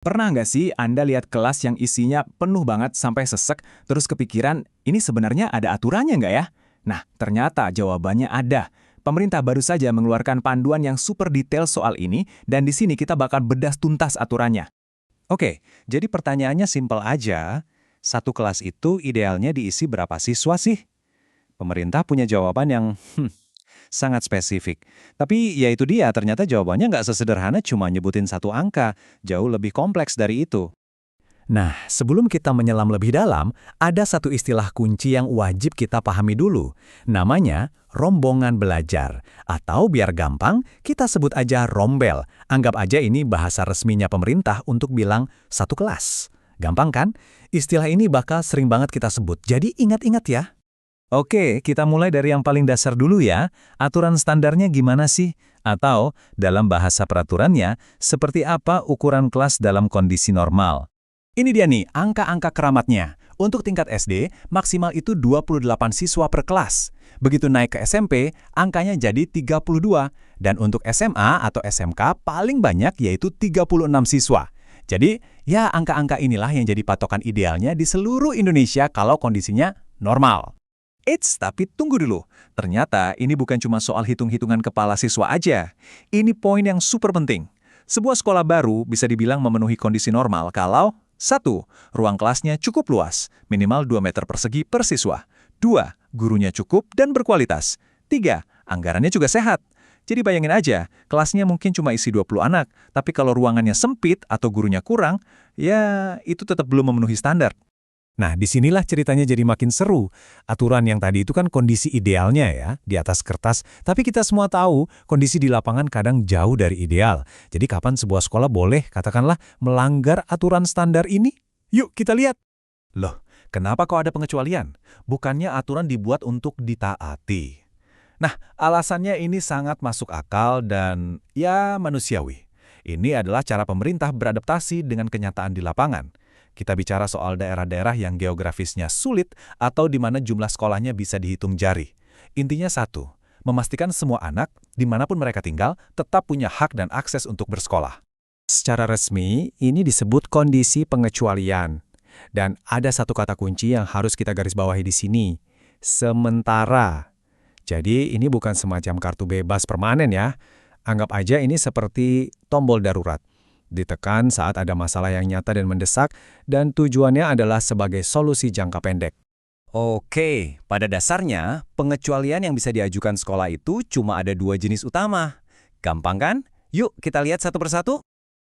Pernah nggak sih Anda lihat kelas yang isinya penuh banget sampai sesek, terus kepikiran, ini sebenarnya ada aturannya nggak ya? Nah, ternyata jawabannya ada. Pemerintah baru saja mengeluarkan panduan yang super detail soal ini, dan di sini kita bakal bedah tuntas aturannya. Oke, jadi pertanyaannya simpel aja. Satu kelas itu idealnya diisi berapa siswa sih? Pemerintah punya jawaban yang sangat spesifik. Tapi ya itu dia, ternyata jawabannya nggak sesederhana cuma nyebutin satu angka. Jauh lebih kompleks dari itu. Nah, sebelum kita menyelam lebih dalam, ada satu istilah kunci yang wajib kita pahami dulu. Namanya rombongan belajar. Atau biar gampang, kita sebut aja rombel. Anggap aja ini bahasa resminya pemerintah untuk bilang satu kelas. Gampang kan? Istilah ini bakal sering banget kita sebut, jadi ingat-ingat ya. Oke, kita mulai dari yang paling dasar dulu ya. Aturan standarnya gimana sih? Atau dalam bahasa peraturannya, seperti apa ukuran kelas dalam kondisi normal? Ini dia nih, angka-angka keramatnya. Untuk tingkat SD, maksimal itu 28 siswa per kelas. Begitu naik ke SMP, angkanya jadi 32. Dan untuk SMA atau SMK, paling banyak yaitu 36 siswa. Jadi, ya angka-angka inilah yang jadi patokan idealnya di seluruh Indonesia kalau kondisinya normal. Eits, tapi tunggu dulu. Ternyata ini bukan cuma soal hitung-hitungan kepala siswa aja. Ini poin yang super penting. Sebuah sekolah baru bisa dibilang memenuhi kondisi normal kalau 1. Ruang kelasnya cukup luas, minimal 2 meter persegi per siswa. 2. Gurunya cukup dan berkualitas. 3. Anggarannya juga sehat. Jadi bayangin aja, kelasnya mungkin cuma isi 20 anak, tapi kalau ruangannya sempit atau gurunya kurang, ya itu tetap belum memenuhi standar. Nah, disinilah ceritanya jadi makin seru. Aturan yang tadi itu kan kondisi idealnya ya, di atas kertas. Tapi kita semua tahu, kondisi di lapangan kadang jauh dari ideal. Jadi kapan sebuah sekolah boleh, katakanlah, melanggar aturan standar ini? Yuk kita lihat. Loh, kenapa kok ada pengecualian? Bukannya aturan dibuat untuk ditaati. Nah, alasannya ini sangat masuk akal dan ya manusiawi. Ini adalah cara pemerintah beradaptasi dengan kenyataan di lapangan. Kita bicara soal daerah-daerah yang geografisnya sulit atau di mana jumlah sekolahnya bisa dihitung jari. Intinya satu, memastikan semua anak, dimanapun mereka tinggal, tetap punya hak dan akses untuk bersekolah. Secara resmi, ini disebut kondisi pengecualian. Dan ada satu kata kunci yang harus kita garis bawahi di sini. Sementara. Jadi ini bukan semacam kartu bebas permanen ya. Anggap aja ini seperti tombol darurat. Ditekan saat ada masalah yang nyata dan mendesak, dan tujuannya adalah sebagai solusi jangka pendek. Oke, pada dasarnya, pengecualian yang bisa diajukan sekolah itu cuma ada 2 jenis utama. Gampang kan? Yuk kita lihat satu persatu.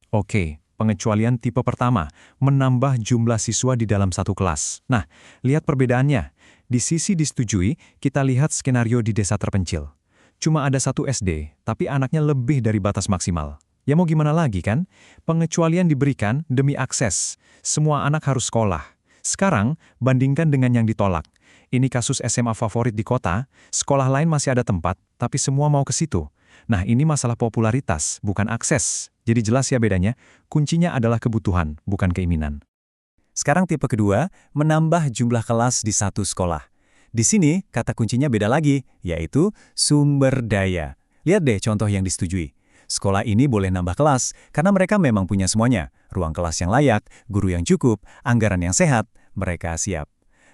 Oke, pengecualian tipe pertama, menambah jumlah siswa di dalam satu kelas. Nah, lihat perbedaannya. Di sisi disetujui, kita lihat skenario di desa terpencil. Cuma ada satu SD, tapi anaknya lebih dari batas maksimal. Ya mau gimana lagi kan? Pengecualian diberikan demi akses. Semua anak harus sekolah. Sekarang, bandingkan dengan yang ditolak. Ini kasus SMA favorit di kota, sekolah lain masih ada tempat, tapi semua mau ke situ. Nah, ini masalah popularitas, bukan akses. Jadi jelas ya bedanya, kuncinya adalah kebutuhan, bukan keinginan. Sekarang tipe kedua, menambah jumlah kelas di satu sekolah. Di sini, kata kuncinya beda lagi, yaitu sumber daya. Lihat deh contoh yang disetujui. Sekolah ini boleh nambah kelas karena mereka memang punya semuanya. Ruang kelas yang layak, guru yang cukup, anggaran yang sehat, mereka siap.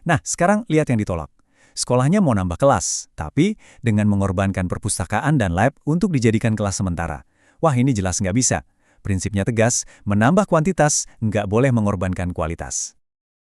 Nah, sekarang lihat yang ditolak. Sekolahnya mau nambah kelas, tapi dengan mengorbankan perpustakaan dan lab untuk dijadikan kelas sementara. Wah, ini jelas nggak bisa. Prinsipnya tegas, menambah kuantitas, nggak boleh mengorbankan kualitas.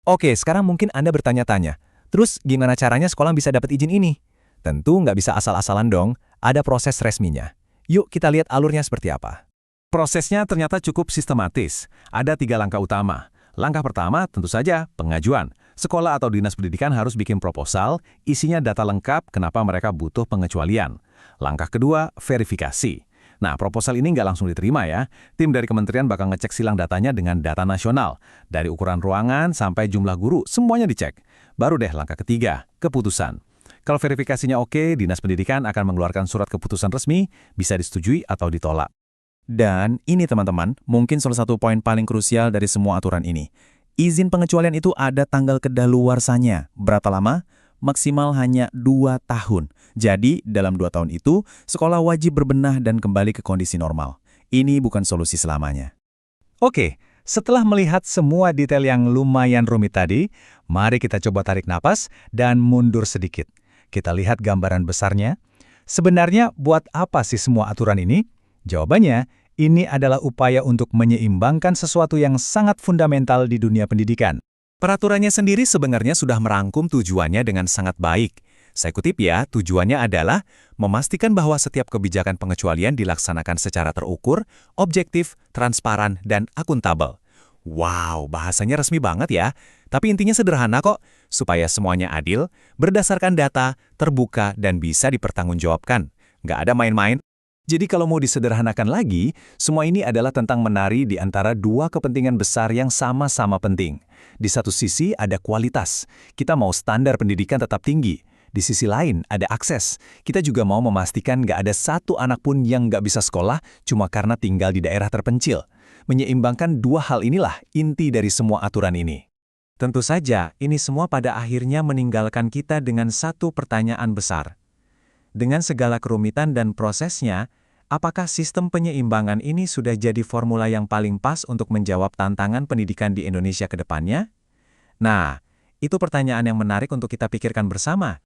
Oke, sekarang mungkin Anda bertanya-tanya, terus gimana caranya sekolah bisa dapat izin ini? Tentu nggak bisa asal-asalan dong, ada proses resminya. Yuk kita lihat alurnya seperti apa. Prosesnya ternyata cukup sistematis. Ada 3 langkah utama. Langkah pertama tentu saja pengajuan. Sekolah atau dinas pendidikan harus bikin proposal, isinya data lengkap kenapa mereka butuh pengecualian. Langkah kedua, verifikasi. Nah, proposal ini nggak langsung diterima ya. Tim dari kementerian bakal ngecek silang datanya dengan data nasional. Dari ukuran ruangan sampai jumlah guru, semuanya dicek. Baru deh langkah ketiga, keputusan. Kalau verifikasinya oke, Dinas Pendidikan akan mengeluarkan surat keputusan resmi, bisa disetujui atau ditolak. Dan ini teman-teman, mungkin salah satu poin paling krusial dari semua aturan ini. Izin pengecualian itu ada tanggal kedaluarsanya. Berapa lama? Maksimal hanya 2 tahun. Jadi, dalam 2 tahun itu, sekolah wajib berbenah dan kembali ke kondisi normal. Ini bukan solusi selamanya. Oke, Setelah melihat semua detail yang lumayan rumit tadi, mari kita coba tarik napas dan mundur sedikit. Kita lihat gambaran besarnya. Sebenarnya buat apa sih semua aturan ini? Jawabannya, ini adalah upaya untuk menyeimbangkan sesuatu yang sangat fundamental di dunia pendidikan. Peraturannya sendiri sebenarnya sudah merangkum tujuannya dengan sangat baik. Saya kutip ya, tujuannya adalah memastikan bahwa setiap kebijakan pengecualian dilaksanakan secara terukur, objektif, transparan, dan akuntabel. Wow, bahasanya resmi banget ya. Tapi intinya sederhana kok, supaya semuanya adil, berdasarkan data, terbuka, dan bisa dipertanggungjawabkan. Nggak ada main-main. Jadi kalau mau disederhanakan lagi, semua ini adalah tentang menari di antara dua kepentingan besar yang sama-sama penting. Di satu sisi ada kualitas, kita mau standar pendidikan tetap tinggi. Di sisi lain ada akses, kita juga mau memastikan nggak ada satu anak pun yang nggak bisa sekolah cuma karena tinggal di daerah terpencil. Menyeimbangkan dua hal inilah inti dari semua aturan ini. Tentu saja, ini semua pada akhirnya meninggalkan kita dengan satu pertanyaan besar. Dengan segala kerumitan dan prosesnya, apakah sistem penyeimbangan ini sudah jadi formula yang paling pas untuk menjawab tantangan pendidikan di Indonesia ke depannya? Nah, itu pertanyaan yang menarik untuk kita pikirkan bersama.